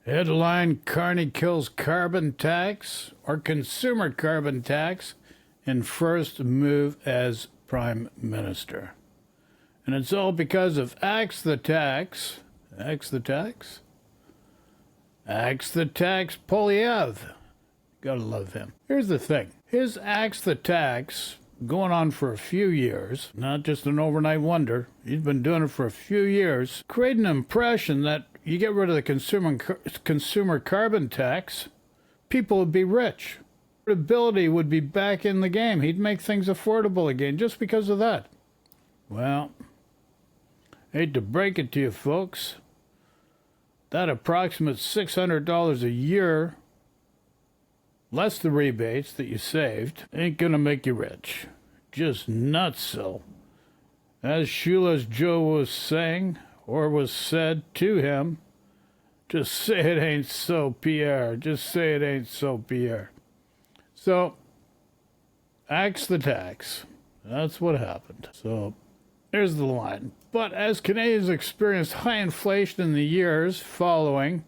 Headline: Carney kills carbon tax or consumer carbon tax in first move as prime minister. And it's all because of Axe the Tax. Axe the Tax? Axe the Tax Polyev. Gotta love him. Here's the thing. His Axe the Tax, going on for a few years, not just an overnight wonder. He's been doing it for a few years, creating an impression that you get rid of the consumer carbon tax, people would be rich. Affordability would be back in the game. He'd make things affordable again just because of that. Well, hate to break it to you folks, that approximate $600 a year, less the rebates that you saved, ain't gonna make you rich. Just not so. As Shoeless Joe was saying, or was said to him, just say it ain't so, Pierre. Just say it ain't so, Pierre. So, Axe the Tax. That's what happened. So, here's the line. But as Canadians experienced high inflation in the years following,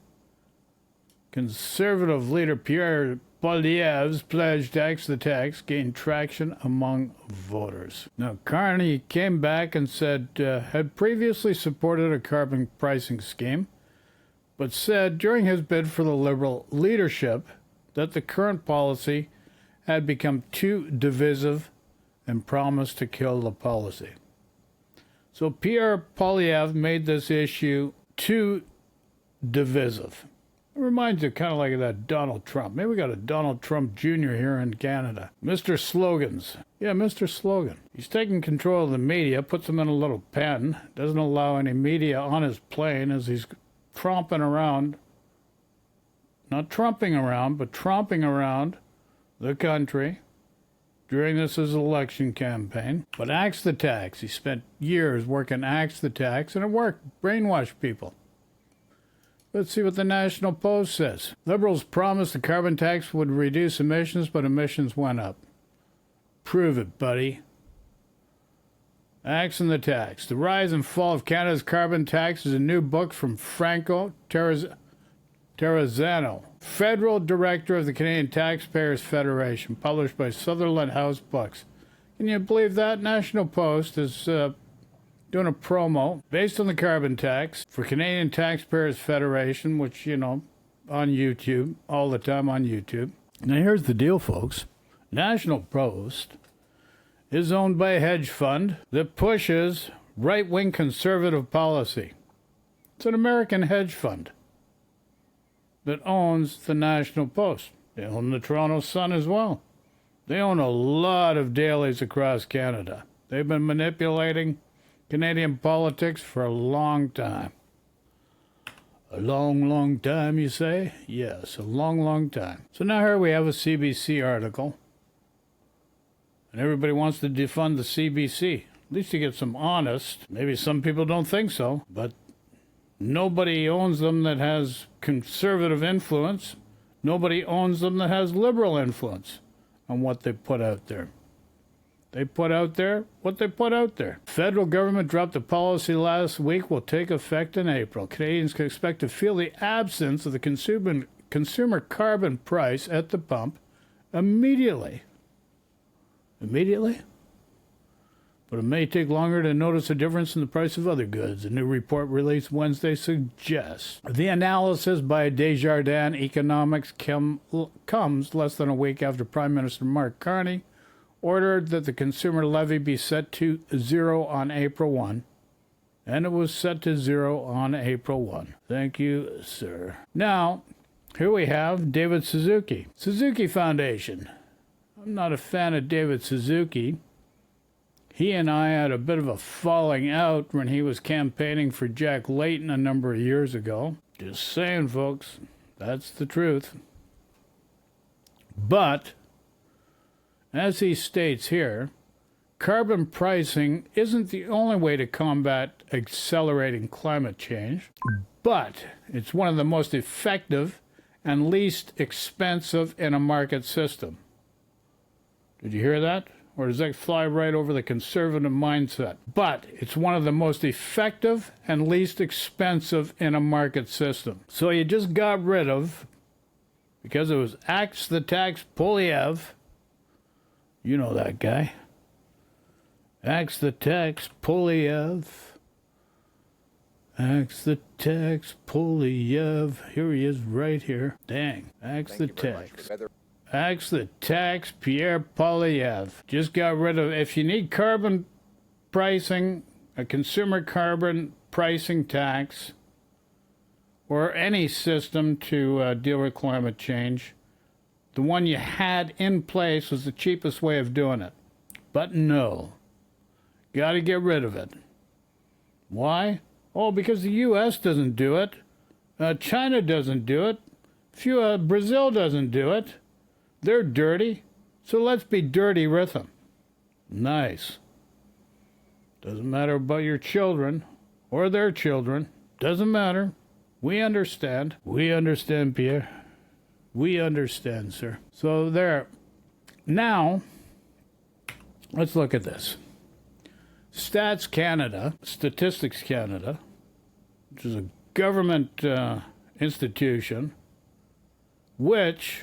Conservative leader Pierre Poilievre's pledge to Axe the Tax gained traction among voters. Now, Carney came back and said had previously supported a carbon pricing scheme, but said during his bid for the Liberal leadership that the current policy had become too divisive and promised to kill the policy. So Pierre Poilievre made this issue too divisive. It reminds you kind of like that Donald Trump. Maybe we got a Donald Trump Jr. here in Canada. Mr. Slogans. Yeah, Mr. Slogan. He's taking control of the media, puts them in a little pen, doesn't allow any media on his plane as he's tromping around, not trumping around, but tromping around the country during this his election campaign. But Axe the Tax. He spent years working Axe the Tax, and it worked. Brainwashed people. Let's see what the National Post says. Liberals promised the carbon tax would reduce emissions, but emissions went up. Prove it, buddy. Axe and the Tax. The Rise and Fall of Canada's Carbon Tax is a new book from Franco Terrazzano, Federal Director of the Canadian Taxpayers Federation, published by Sutherland House Books. Can you believe that? National Post is doing a promo based on the carbon tax for Canadian Taxpayers Federation, which, you know, on YouTube, all the time on YouTube. Now here's the deal, folks. National Post is owned by a hedge fund that pushes right-wing conservative policy. It's an American hedge fund that owns the National Post. They own the Toronto Sun as well. They own a lot of dailies across Canada. They've been manipulating Canadian politics for a long time. A long, long time, you say? Yes, a long, long time. So now here we have a CBC article. And everybody wants to defund the CBC. At least you get some honest. Maybe some people don't think so. But nobody owns them that has conservative influence. Nobody owns them that has liberal influence on what they put out there. They put out there what they put out there. Federal government dropped a policy last week will take effect in April. Canadians can expect to feel the absence of the consumer carbon price at the pump immediately. Immediately? But it may take longer to notice a difference in the price of other goods. A new report released Wednesday suggests. The analysis by Desjardins Economics comes less than a week after Prime Minister Mark Carney ordered that the consumer levy be set to zero on April 1, and it was set to zero on April 1. Thank you, sir. Now, here we have David Suzuki. Suzuki Foundation. I'm not a fan of David Suzuki. He and I had a bit of a falling out when he was campaigning for Jack Layton a number of years ago. Just saying, folks. That's the truth. But as he states here, carbon pricing isn't the only way to combat accelerating climate change, but it's one of the most effective and least expensive in a market system. Did you hear that? or does that fly right over the conservative mindset? But it's one of the most effective and least expensive in a market system. So you just got rid of, because it was AXED Taxpayers, you know that guy. AXED Taxpayers. AXED Taxpayers. Here he is right here. Dang. AXED Tax. Pierre Polyev. Just got rid of, if you need carbon pricing, a consumer carbon pricing tax, or any system to deal with climate change, the one you had in place was the cheapest way of doing it. But no. Got to get rid of it. Why? Oh, because the U.S. doesn't do it. China doesn't do it. Brazil doesn't do it. They're dirty. So let's be dirty with them. Nice. Doesn't matter about your children or their children. Doesn't matter. We understand. We understand, Pierre. We understand, sir. So there. Now, let's look at this. Statistics Canada, which is a government institution, which,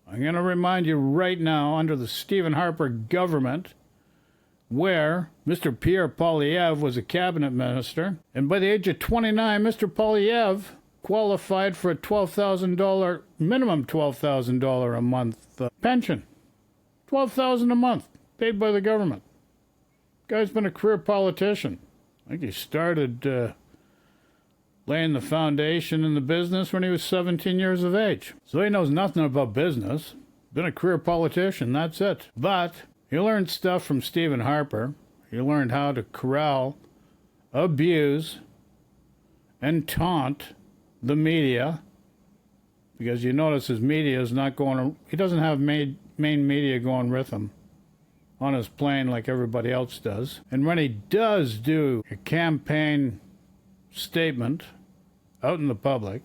I'm going to remind you right now, under the Stephen Harper government, where Mr. Pierre Poilievre was a cabinet minister, and by the age of 29, Mr. Poilievre qualified for a $12,000, minimum $12,000 a month pension. $12,000 a month, paid by the government. Guy's been a career politician. I think he started laying the foundation in the business when he was 17 years of age. So he knows nothing about business. Been a career politician, that's it. But he learned stuff from Stephen Harper. He learned how to corral, abuse, and taunt the media. Because you notice his media is not going, he doesn't have main media going with him on his plane like everybody else does. And when he does do a campaign statement out in the public,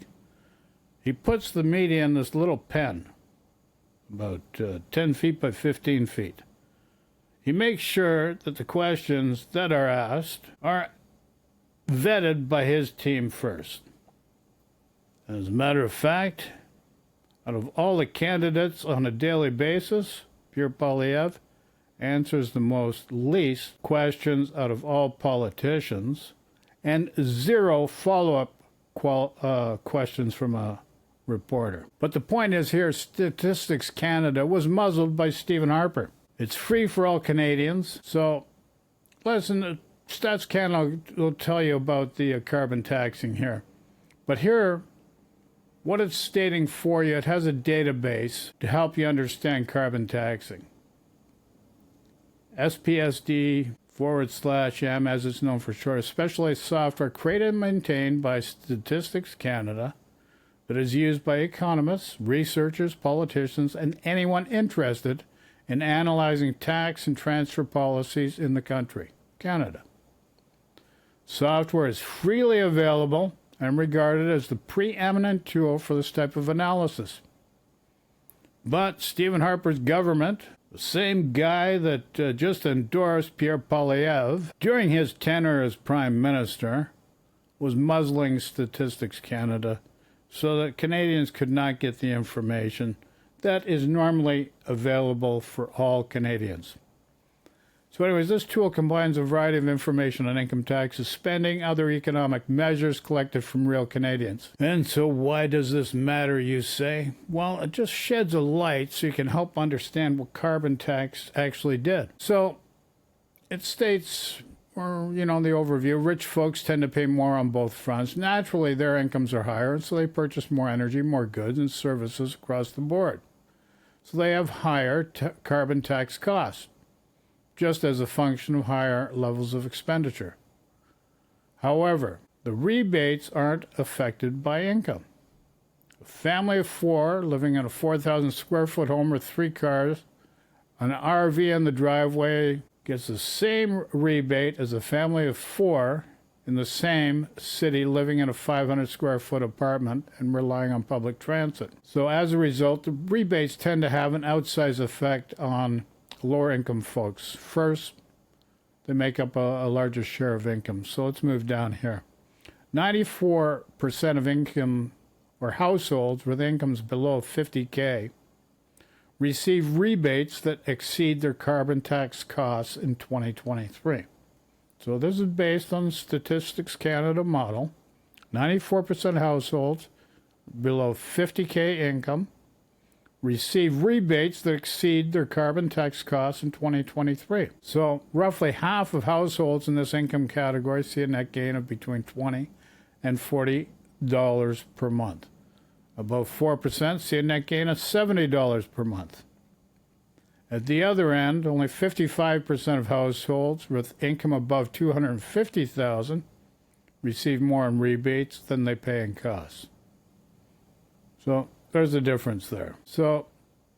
he puts the media in this little pen, about 10 feet by 15 feet. He makes sure that the questions that are asked are vetted by his team first. As a matter of fact, out of all the candidates on a daily basis, Pierre Poilievre answers the least questions out of all politicians, and zero follow-up questions from a reporter. But the point is here, Statistics Canada was muzzled by Stephen Harper. It's free for all Canadians. So, listen, Stats Canada will tell you about the carbon taxing here. But here, what it's stating for you, it has a database to help you understand carbon taxing. SPSD/M, as it's known for short, is specialized software created and maintained by Statistics Canada that is used by economists, researchers, politicians, and anyone interested in analyzing tax and transfer policies in the country, Canada. Software is freely available and regarded as the preeminent tool for this type of analysis. But Stephen Harper's government, the same guy that just endorsed Pierre Poilievre during his tenure as Prime Minister, was muzzling Statistics Canada so that Canadians could not get the information that is normally available for all Canadians. So anyways, this tool combines a variety of information on income taxes, spending, other economic measures collected from real Canadians. And so why does this matter, you say? Well, it just sheds a light so you can help understand what carbon tax actually did. So it states, or, the overview, rich folks tend to pay more on both fronts. Naturally, their incomes are higher, and so they purchase more energy, more goods, and services across the board. So they have higher carbon tax costs, just as a function of higher levels of expenditure. However, the rebates aren't affected by income. A family of four living in a 4,000 square foot home with 3 cars, an RV in the driveway, gets the same rebate as a family of 4 in the same city living in a 500 square foot apartment and relying on public transit. So as a result, the rebates tend to have an outsized effect on lower income folks. First, they make up a larger share of income. So let's move down here. 94% of income or households with incomes below 50K receive rebates that exceed their carbon tax costs in 2023. So this is based on the Statistics Canada model. 94% of households below 50K income receive rebates that exceed their carbon tax costs in 2023. So roughly half of households in this income category see a net gain of between $20 and $40 per month. Above 4% see a net gain of $70 per month. At the other end, only 55% of households with income above $250,000 receive more in rebates than they pay in costs. So there's a difference there. So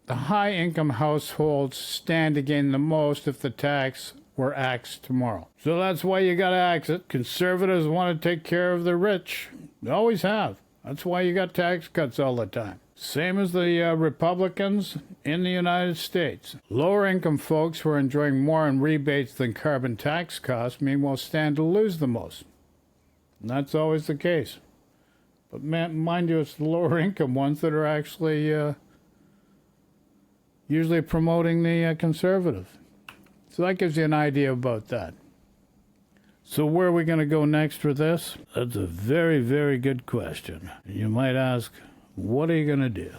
the high income households stand to gain the most if the tax were axed tomorrow. So that's why you got to axe it. Conservatives want to take care of the rich. They always have. That's why you got tax cuts all the time. Same as the Republicans in the United States. Lower income folks who are enjoying more in rebates than carbon tax costs meanwhile stand to lose the most. And that's always the case. But mind you, it's the lower income ones that are actually usually promoting the conservative. So that gives you an idea about that. So where are we going to go next with this? That's a very, very good question. You might ask, what are you going to do?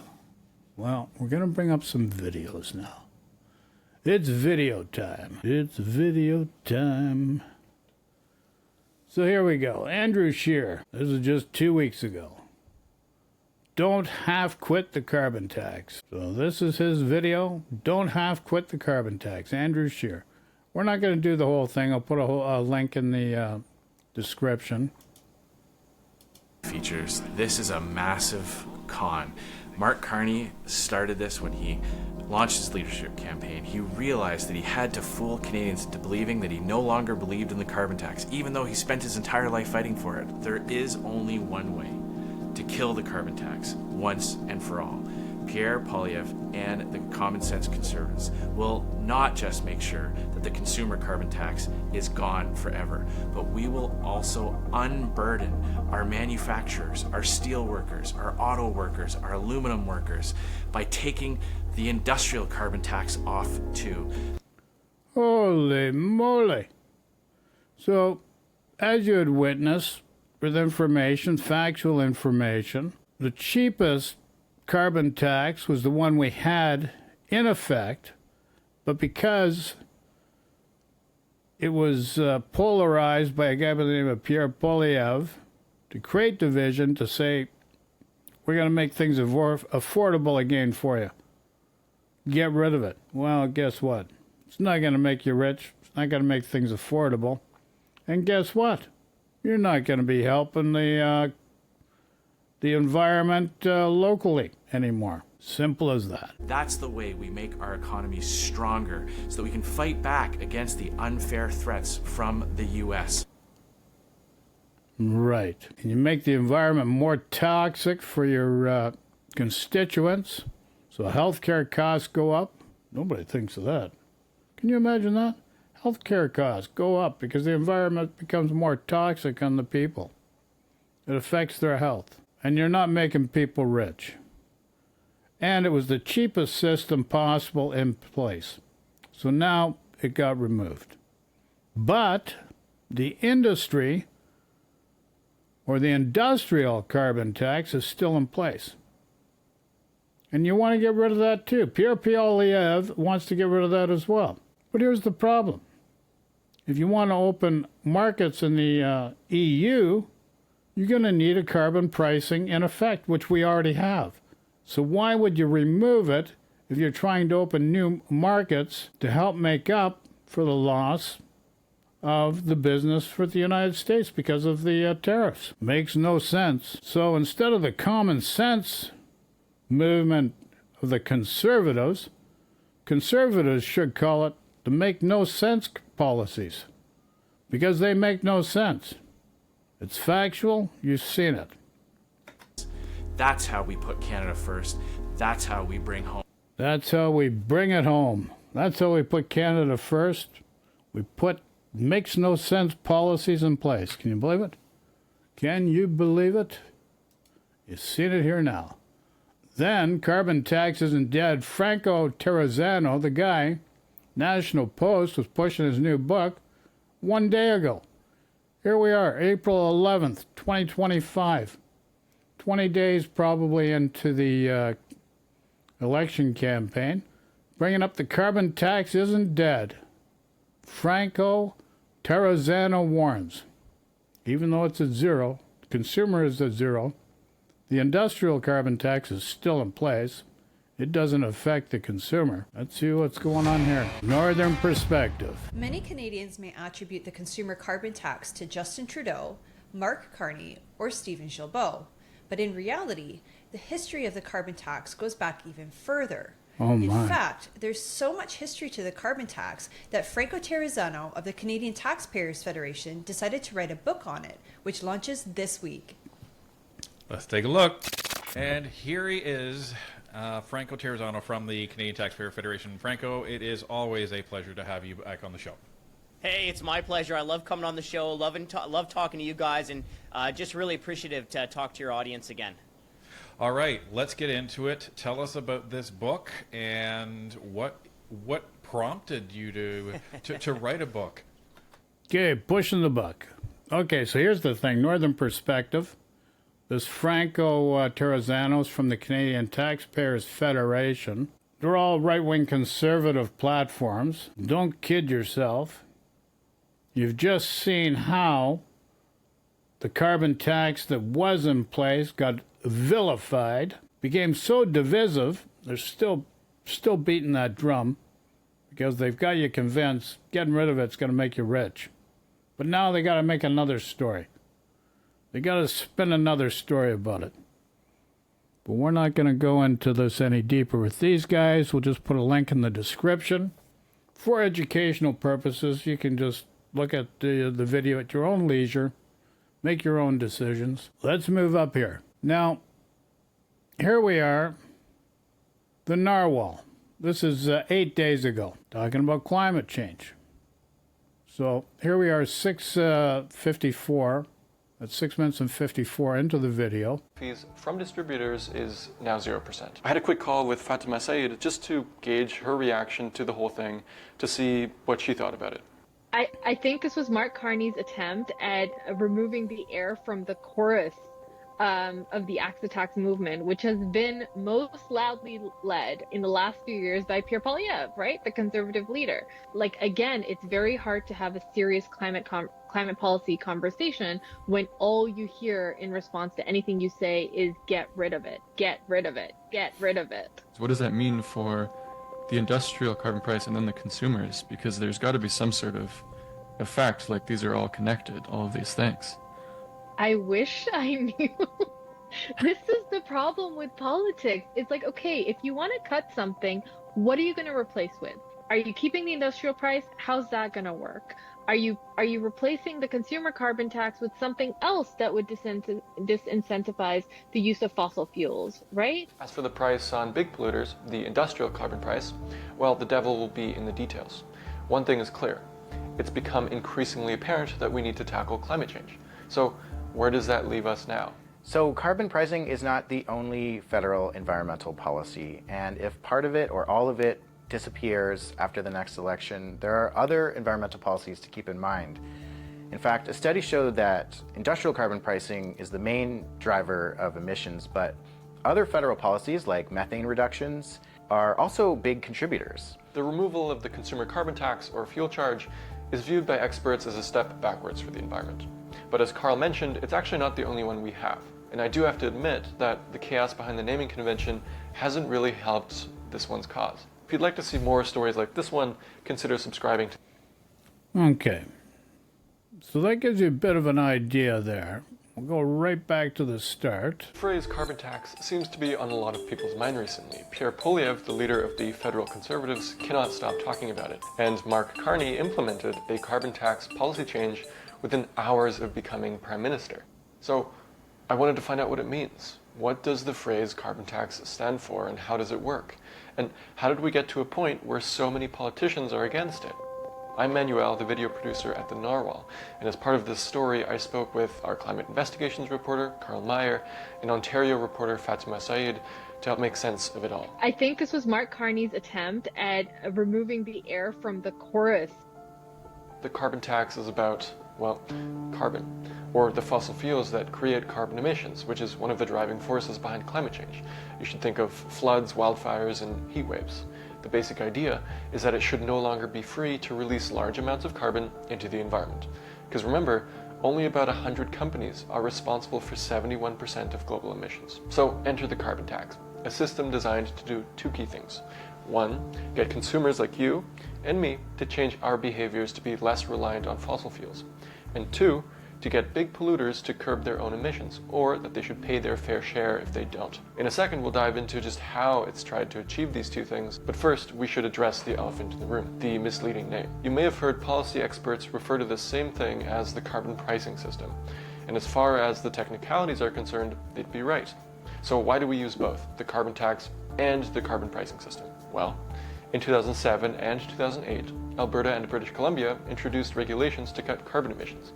Well, we're going to bring up some videos now. It's video time. It's video time. So here we go. Andrew Scheer. This is just 2 weeks ago. Don't half quit the carbon tax. So this is his video. Don't half quit the carbon tax. Andrew Scheer. We're not going to do the whole thing. I'll put a link in the description. Features. This is a massive con. Mark Carney started this when he launched his leadership campaign. He realized that he had to fool Canadians into believing that he no longer believed in the carbon tax, even though he spent his entire life fighting for it. There is only one way to kill the carbon tax once and for all. Pierre Poilievre and the common sense conservatives will not just make sure that the consumer carbon tax is gone forever, but we will also unburden our manufacturers, our steel workers, our auto workers, our aluminum workers by taking the industrial carbon tax off too. Holy moly. So, as you had witnessed, with information, factual information, the cheapest carbon tax was the one we had in effect, but because it was polarized by a guy by the name of Pierre Poilievre to create division, to say, we're going to make things affordable again for you. Get rid of it. Well, guess what? It's not going to make you rich. It's not going to make things affordable. And guess what? You're not going to be helping the environment locally anymore. Simple as that. That's the way we make our economy stronger so that we can fight back against the unfair threats from the U.S. Right. And you make the environment more toxic for your constituents, so healthcare costs go up. Nobody thinks of that. Can you imagine that? Healthcare costs go up because the environment becomes more toxic on the people. It affects their health. And you're not making people rich. And it was the cheapest system possible in place. So now it got removed. But the industry, or the industrial carbon tax, is still in place. And you want to get rid of that too. Pierre Poilievre wants to get rid of that as well. But here's the problem. If you want to open markets in the EU, you're going to need a carbon pricing in effect, which we already have. So why would you remove it if you're trying to open new markets to help make up for the loss of the business for the United States because of the tariffs? Makes no sense. So instead of the common sense movement of the conservatives should call it the make no sense policies, because they make no sense. It's factual. You've seen it. That's how we put Canada first. That's how we bring home. That's how we bring it home. That's how we put Canada first. We put makes no sense policies in place. Can you believe it? Can you believe it? You've seen it here now. Then, carbon tax isn't dead. Franco Terrazzano, the guy, National Post, was pushing his new book 1 day ago. Here we are, April 11th, 2025. 20 days probably into the election campaign. Bringing up the carbon tax isn't dead. Franco Terrazzano warns. Even though it's at zero, consumer is at zero, the industrial carbon tax is still in place. It doesn't affect the consumer. Let's see what's going on here. Northern perspective. Many Canadians may attribute the consumer carbon tax to Justin Trudeau, Mark Carney, or Stephen Guilbeault. But in reality, the history of the carbon tax goes back even further. Oh my. In fact, there's so much history to the carbon tax that Franco Terrazzano of the Canadian Taxpayers Federation decided to write a book on it, which launches this week. Let's take a look. And here he is, Franco Terrazzano from the Canadian Taxpayer Federation. Franco, it is always a pleasure to have you back on the show. Hey, it's my pleasure. I love coming on the show, love talking to you guys, and just really appreciative to talk to your audience again. All right, let's get into it. Tell us about this book and what prompted you to write a book. Okay, pushing the buck. Okay, so here's the thing. Northern perspective. This Franco Terrazzano's from the Canadian Taxpayers Federation. They're all right-wing conservative platforms. Don't kid yourself. You've just seen how the carbon tax that was in place got vilified, became so divisive, they're still beating that drum because they've got you convinced getting rid of it's going to make you rich. But now they got to make another story. They got to spin another story about it. But we're not going to go into this any deeper with these guys. We'll just put a link in the description. For educational purposes, you can just look at the video at your own leisure. Make your own decisions. Let's move up here. Now, here we are, the narwhal. This is 8 days ago, talking about climate change. So here we are, 6:54. That's 6 minutes and 54 into the video. Fees from distributors is now 0%. I had a quick call with Fatima Said just to gauge her reaction to the whole thing, to see what she thought about it. I think this was Mark Carney's attempt at removing the air from the chorus of the AXED tax movement, which has been most loudly led in the last few years by Pierre Poilievre, right? The conservative leader. Like, again, it's very hard to have a serious climate policy conversation when all you hear in response to anything you say is get rid of it, get rid of it, get rid of it. So what does that mean for the industrial carbon price and then the consumers? Because there's got to be some sort of effect, like these are all connected, all of these things. I wish I knew. This is the problem with politics. It's like, okay, if you want to cut something, what are you going to replace with? Are you keeping the industrial price? How's that going to work? Are you replacing the consumer carbon tax with something else that would disincentivize the use of fossil fuels, right? As for the price on big polluters, the industrial carbon price, well, the devil will be in the details. One thing is clear. It's become increasingly apparent that we need to tackle climate change. So where does that leave us now? So carbon pricing is not the only federal environmental policy, and if part of it or all of it disappears after the next election, there are other environmental policies to keep in mind. In fact, a study showed that industrial carbon pricing is the main driver of emissions, but other federal policies like methane reductions are also big contributors. The removal of the consumer carbon tax or fuel charge is viewed by experts as a step backwards for the environment. But as Carl mentioned, it's actually not the only one we have. And I do have to admit that the chaos behind the naming convention hasn't really helped this one's cause. If you'd like to see more stories like this one, consider subscribing to... Okay. So that gives you a bit of an idea there. We'll go right back to the start. The phrase carbon tax seems to be on a lot of people's mind recently. Pierre Poilievre, the leader of the federal conservatives, cannot stop talking about it. And Mark Carney implemented a carbon tax policy change within hours of becoming prime minister. So I wanted to find out what it means. What does the phrase carbon tax stand for, and how does it work? And how did we get to a point where so many politicians are against it? I'm Manuel, the video producer at the Narwhal, and as part of this story, I spoke with our climate investigations reporter, Carl Meyer, and Ontario reporter Fatima Saeed to help make sense of it all. I think this was Mark Carney's attempt at removing the air from the chorus. The carbon tax is about, well, carbon, or the fossil fuels that create carbon emissions, which is one of the driving forces behind climate change. You should think of floods, wildfires, and heat waves. The basic idea is that it should no longer be free to release large amounts of carbon into the environment. Because remember, only about 100 companies are responsible for 71% of global emissions. So enter the carbon tax, a system designed to do two key things. One, get consumers like you and me to change our behaviors to be less reliant on fossil fuels. And two, to get big polluters to curb their own emissions, or that they should pay their fair share if they don't. In a second, we'll dive into just how it's tried to achieve these two things, but first, we should address the elephant in the room, the misleading name. You may have heard policy experts refer to this same thing as the carbon pricing system, and as far as the technicalities are concerned, they'd be right. So why do we use both, the carbon tax and the carbon pricing system? Well, in 2007 and 2008, Alberta and British Columbia introduced regulations to cut carbon emissions.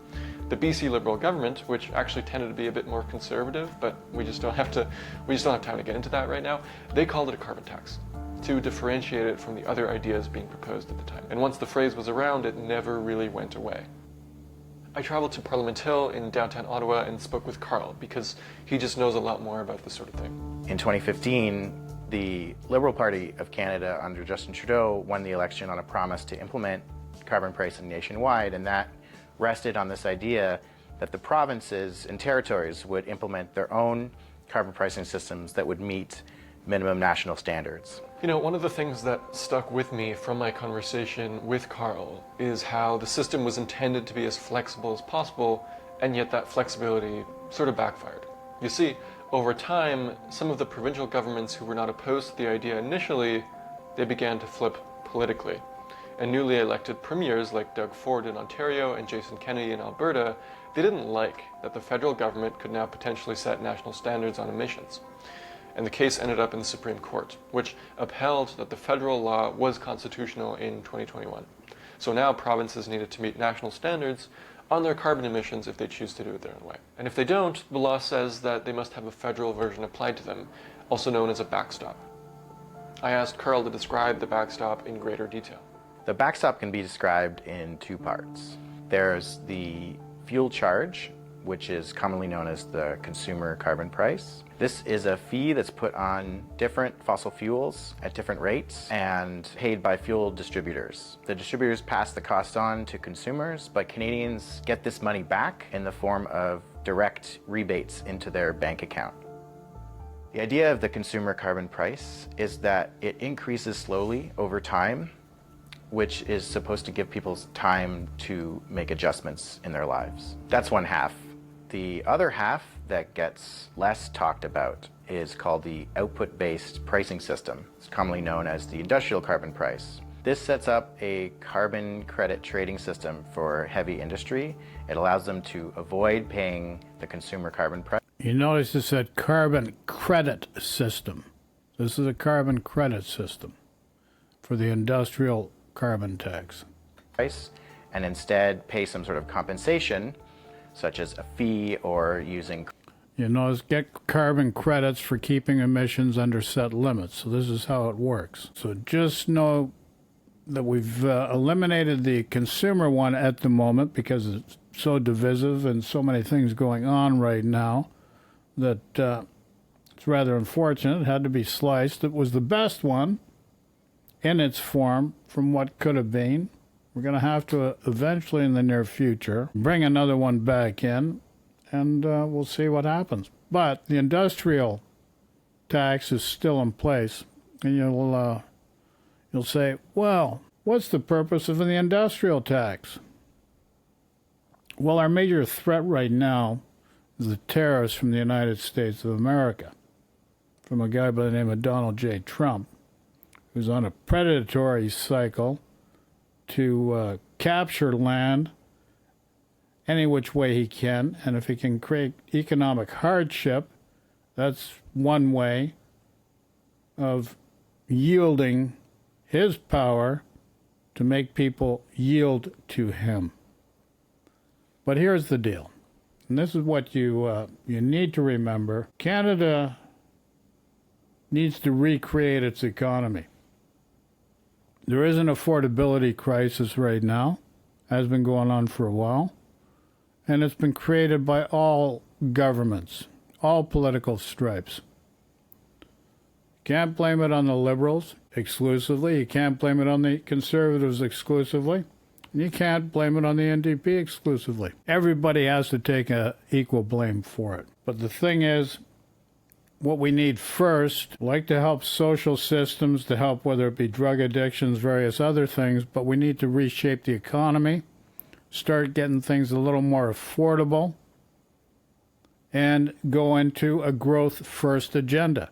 The BC Liberal government, which actually tended to be a bit more conservative, but we just don't have time to get into that right now, they called it a carbon tax to differentiate it from the other ideas being proposed at the time. And once the phrase was around, it never really went away. I traveled to Parliament Hill in downtown Ottawa and spoke with Carl because he just knows a lot more about this sort of thing. In 2015, the Liberal Party of Canada under Justin Trudeau won the election on a promise to implement carbon pricing nationwide, and that rested on this idea that the provinces and territories would implement their own carbon pricing systems that would meet minimum national standards. You know, one of the things that stuck with me from my conversation with Carl is how the system was intended to be as flexible as possible, and yet that flexibility sort of backfired. You see, over time, some of the provincial governments who were not opposed to the idea initially, they began to flip politically. And newly elected premiers like Doug Ford in Ontario and Jason Kenney in Alberta, they didn't like that the federal government could now potentially set national standards on emissions. And the case ended up in the Supreme Court, which upheld that the federal law was constitutional in 2021. So now provinces needed to meet national standards on their carbon emissions if they choose to do it their own way. And if they don't, the law says that they must have a federal version applied to them, also known as a backstop. I asked Carl to describe the backstop in greater detail. The backstop can be described in two parts. There's the fuel charge, which is commonly known as the consumer carbon price. This is a fee that's put on different fossil fuels at different rates and paid by fuel distributors. The distributors pass the cost on to consumers, but Canadians get this money back in the form of direct rebates into their bank account. The idea of the consumer carbon price is that it increases slowly over time, which is supposed to give people time to make adjustments in their lives. That's one half. The other half that gets less talked about is called the output-based pricing system. It's commonly known as the industrial carbon price. This sets up a carbon credit trading system for heavy industry. It allows them to avoid paying the consumer carbon price. You notice it said carbon credit system. This is a carbon credit system for the industrial carbon tax. And instead pay some sort of compensation, such as a fee or using. You notice get carbon credits for keeping emissions under set limits. So this is how it works. So just know that we've eliminated the consumer one at the moment because it's so divisive and so many things going on right now that it's rather unfortunate. It had to be sliced. It was the best one in its form from what could have been. We're going to have to eventually in the near future bring another one back in, and we'll see what happens. But the industrial tax is still in place, and you'll say, well, what's the purpose of the industrial tax? Well, our major threat right now is the tariffs from the United States of America, from a guy by the name of Donald J. Trump, who's on a predatory cycle to capture land any which way he can. And if he can create economic hardship, that's one way of yielding his power to make people yield to him. But here's the deal, and this is what you need to remember. Canada needs to recreate its economy. There is an affordability crisis right now, has been going on for a while, and it's been created by all governments, all political stripes. Can't blame it on the Liberals exclusively. You can't blame it on the Conservatives exclusively. And you can't blame it on the NDP exclusively. Everybody has to take equal blame for it. But the thing is, what we need first, like to help social systems, to help whether it be drug addictions, various other things, but we need to reshape the economy, start getting things a little more affordable, and go into a growth first agenda.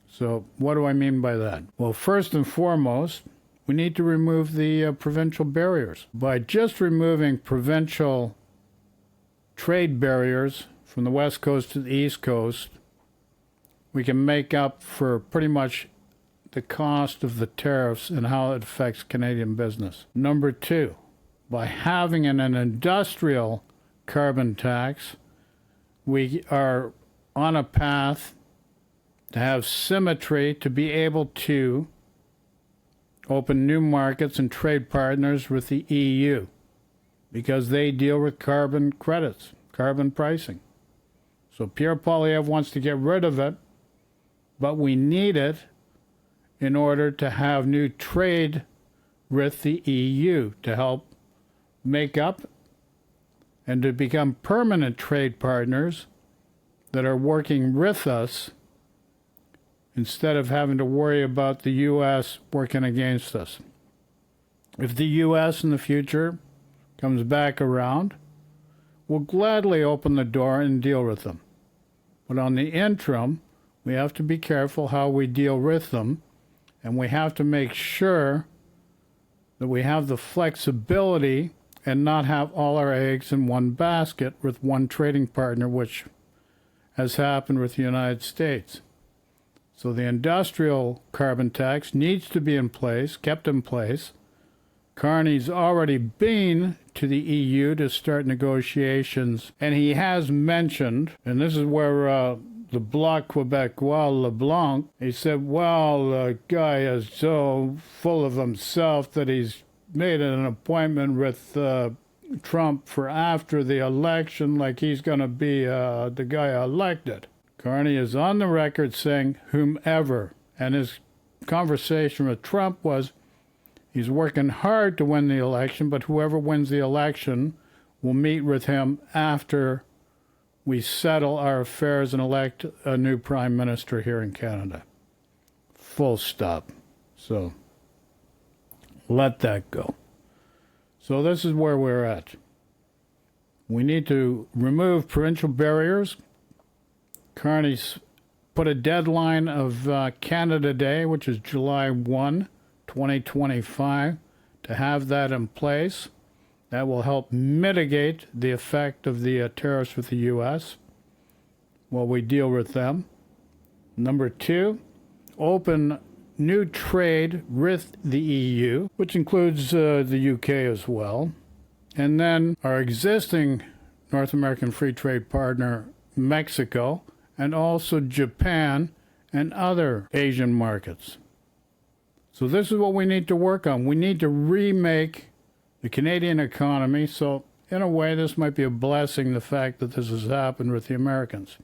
So what do I mean by that? Well, first and foremost, we need to remove the provincial barriers. By just removing provincial trade barriers from the West Coast to the East Coast, we can make up for pretty much the cost of the tariffs and how it affects Canadian business. Number two, by having an industrial carbon tax, we are on a path to have symmetry, to be able to open new markets and trade partners with the EU, because they deal with carbon credits, carbon pricing. So Pierre Poilievre wants to get rid of it, but we need it in order to have new trade with the EU to help make up and to become permanent trade partners that are working with us, instead of having to worry about the U.S. working against us. If the U.S. in the future comes back around, we'll gladly open the door and deal with them. But on the interim, we have to be careful how we deal with them, and we have to make sure that we have the flexibility and not have all our eggs in one basket with one trading partner, which has happened with the United States. So the industrial carbon tax needs to be in place, kept in place. Carney's already been to the EU to start negotiations, and he has mentioned, and this is where the Bloc Québécois LeBlanc, he said, well, the guy is so full of himself that he's made an appointment with Trump for after the election, like he's going to be the guy elected. Carney is on the record saying whomever, and his conversation with Trump was he's working hard to win the election, but whoever wins the election will meet with him after we settle our affairs and elect a new prime minister here in Canada. Full stop. So let that go. So this is where we're at. We need to remove provincial barriers. Carney's put a deadline of Canada Day, which is July 1, 2025, to have that in place. That will help mitigate the effect of the tariffs with the U.S. while we deal with them. Number two, open new trade with the EU, which includes the UK as well. And then our existing North American free trade partner, Mexico, and also Japan and other Asian markets. So this is what we need to work on. We need to remake the Canadian economy. So in a way, this might be a blessing, the fact that this has happened with the Americans.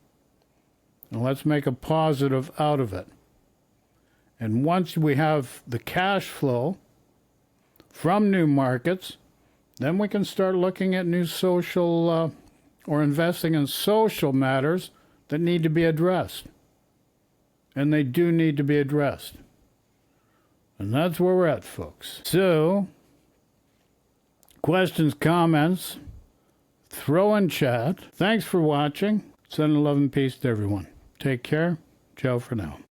And let's make a positive out of it. And once we have the cash flow from new markets, then we can start looking at new social or investing in social matters that need to be addressed. And they do need to be addressed. And that's where we're at, folks. So, questions, comments, throw in chat. Thanks for watching. Send love and peace to everyone. Take care. Ciao for now.